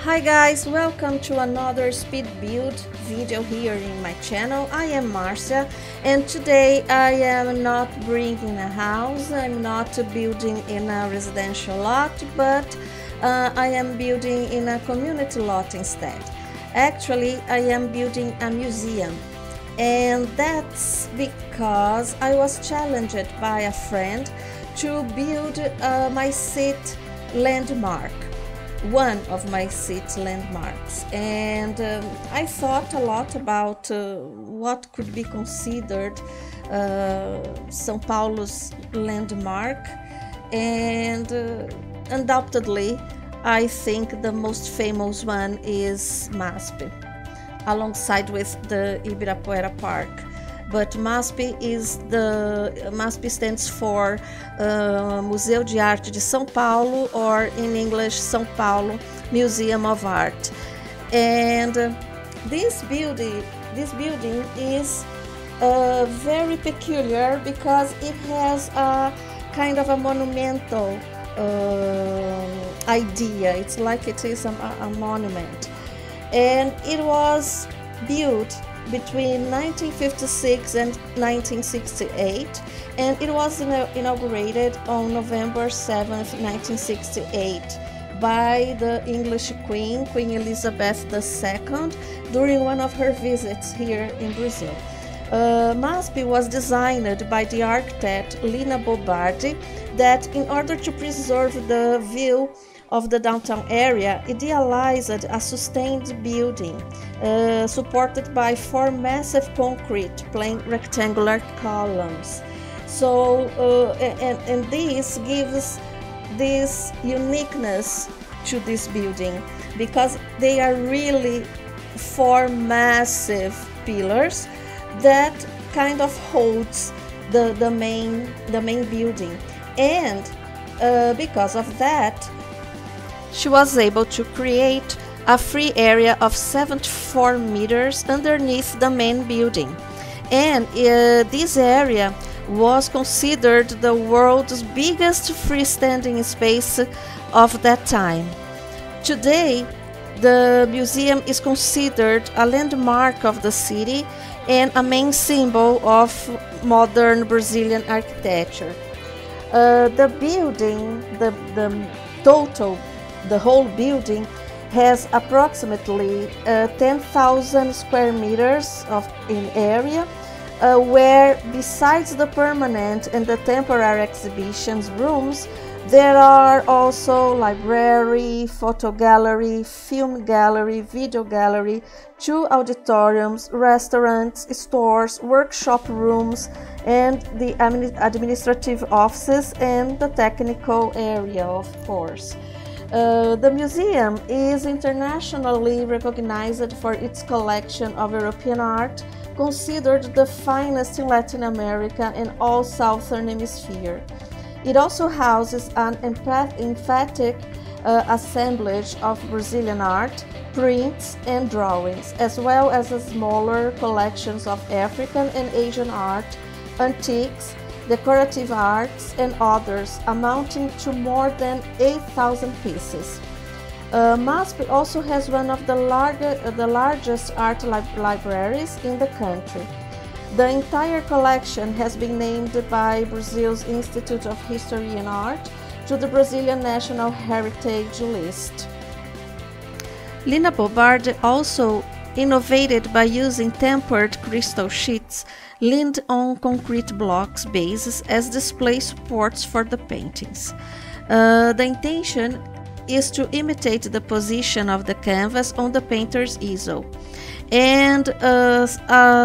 Hi guys, welcome to another speed build video here in my channel. I am Márcia, and today I am not bringing a house, I'm not building in a residential lot, but I am building in a community lot instead. Actually, I am building a museum, and that's because I was challenged by a friend to build my seat landmark. One of my city landmarks, and I thought a lot about what could be considered São Paulo's landmark, and undoubtedly I think the most famous one is MASP, alongside with the Ibirapuera Park. But MASP stands for Museu de Arte de São Paulo, or in English, São Paulo Museum of Art. And this building is very peculiar because it has a kind of a monumental idea. It's like it is a monument, and it was built between 1956 and 1968, and it was inaugurated on November 7th, 1968 by the English Queen Elizabeth II during one of her visits here in Brazil. MASP was designed by the architect Lina Bobardi, that in order to preserve the view of the downtown area, idealized a sustained building supported by four massive concrete plain rectangular columns. So and this gives this uniqueness to this building, because they are really four massive pillars that kind of holds the main building, and because of that she was able to create a free area of 74 meters underneath the main building, and this area was considered the world's biggest freestanding space of that time. Today, the museum is considered a landmark of the city and a main symbol of modern Brazilian architecture. The building, the whole building has approximately 10,000 square meters in area, where besides the permanent and the temporary exhibitions rooms, there are also library, photo gallery, film gallery, video gallery, 2 auditoriums, restaurants, stores, workshop rooms, and the administrative offices and the technical area, of course. The museum is internationally recognized for its collection of European art, considered the finest in Latin America and all Southern Hemisphere. It also houses an emphatic assemblage of Brazilian art, prints and drawings, as well as smaller collections of African and Asian art, antiques, decorative arts, and others, amounting to more than 8,000 pieces. MASP also has one of the largest art libraries in the country. The entire collection has been named by Brazil's Institute of History and Art to the Brazilian National Heritage List. Lina Bobardi also innovated by using tempered crystal sheets leaned on concrete blocks bases as display supports for the paintings. The intention is to imitate the position of the canvas on the painter's easel. And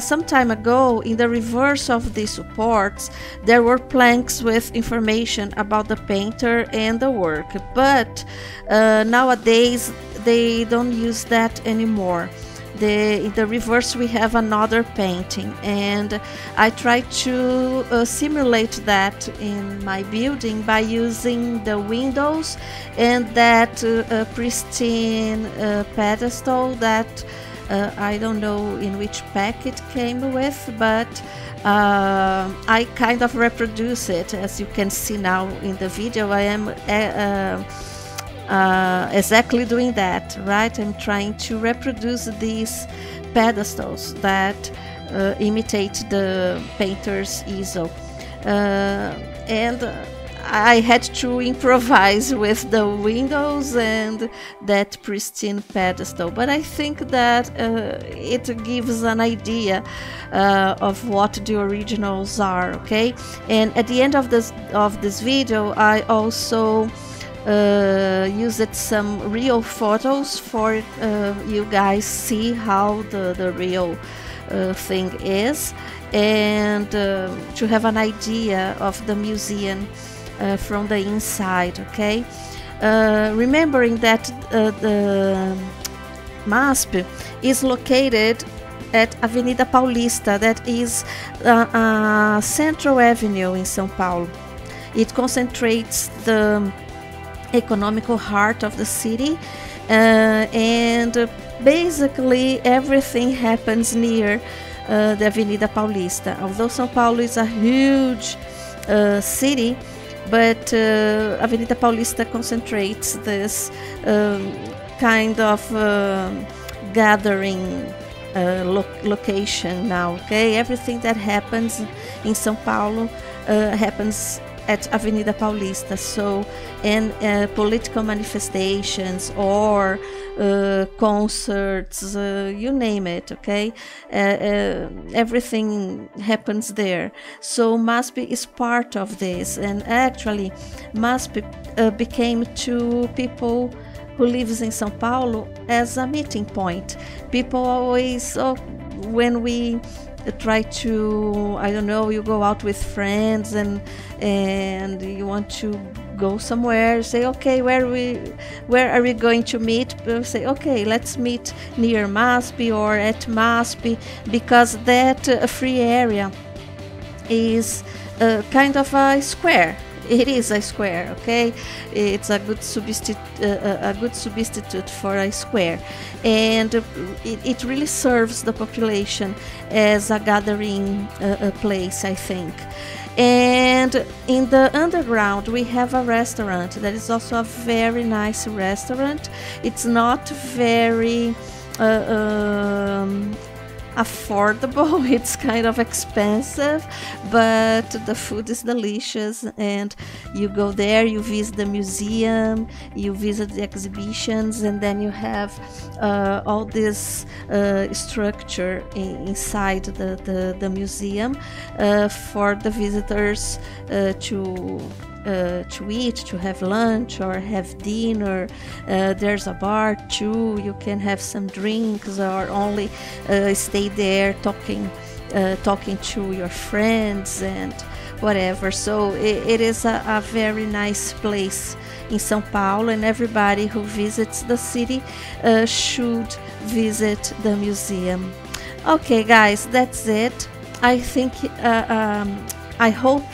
some time ago, in the reverse of these supports, there were planks with information about the painter and the work, but nowadays they don't use that anymore. In the reverse we have another painting, and I try to simulate that in my building by using the windows and that pristine pedestal that I don't know in which pack it came with, but I kind of reproduce it. As you can see now in the video, I am exactly doing that, right? I'm trying to reproduce these pedestals that imitate the painter's easel. And I had to improvise with the windows and that pristine pedestal, but I think that it gives an idea of what the originals are, okay? And at the end of this video, I also used some real photos for you guys see how the real thing is, and to have an idea of the museum from the inside, okay? Remembering that the MASP is located at Avenida Paulista, that is Central Avenue in São Paulo. It concentrates the economical heart of the city, and basically everything happens near the Avenida Paulista. Although São Paulo is a huge city, but Avenida Paulista concentrates this kind of gathering location now, okay? Everything that happens in São Paulo happens at Avenida Paulista. So, and political manifestations or concerts, you name it, okay? Everything happens there. So MASP is part of this, and actually MASP became to people who lives in São Paulo as a meeting point. People always, when we try to, I don't know, you go out with friends and you want to go somewhere, say, okay, where are we going to meet? People say, okay, let's meet near MASP or at MASP, because that free area is kind of a square. It is a square, okay? It's a good substitute for a square, and it really serves the population as a gathering place, I think. And in the underground we have a restaurant that is also a very nice restaurant. It's not very affordable, it's kind of expensive, but the food is delicious, and you go there, you visit the museum, you visit the exhibitions, and then you have all this structure inside the museum for the visitors to eat, to have lunch or have dinner. There's a bar too, you can have some drinks or only stay there talking to your friends and whatever. So it is a very nice place in São Paulo, and everybody who visits the city should visit the museum. Okay guys, that's it. I think I hope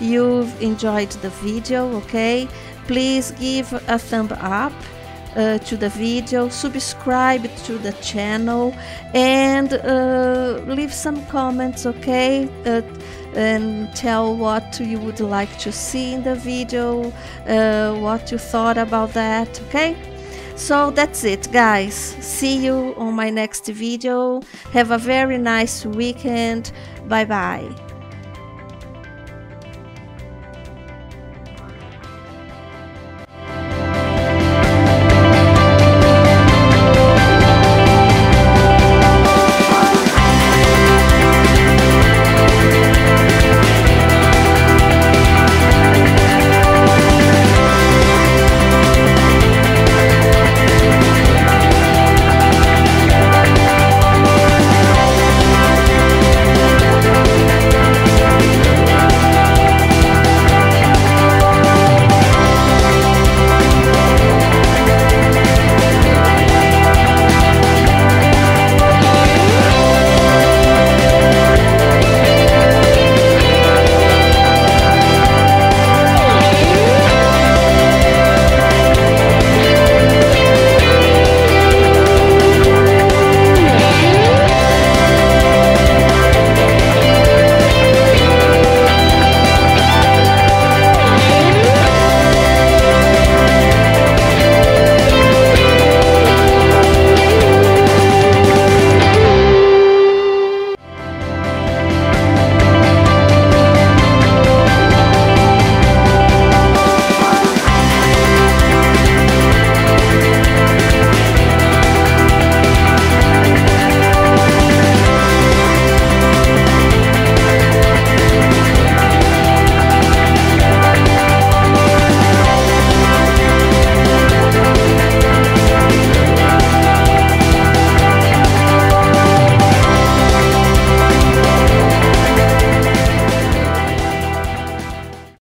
you've enjoyed the video, okay? Please give a thumb up to the video, subscribe to the channel, and leave some comments, okay? And tell what you would like to see in the video, what you thought about that, okay? So that's it guys, see you on my next video. Have a very nice weekend. Bye bye.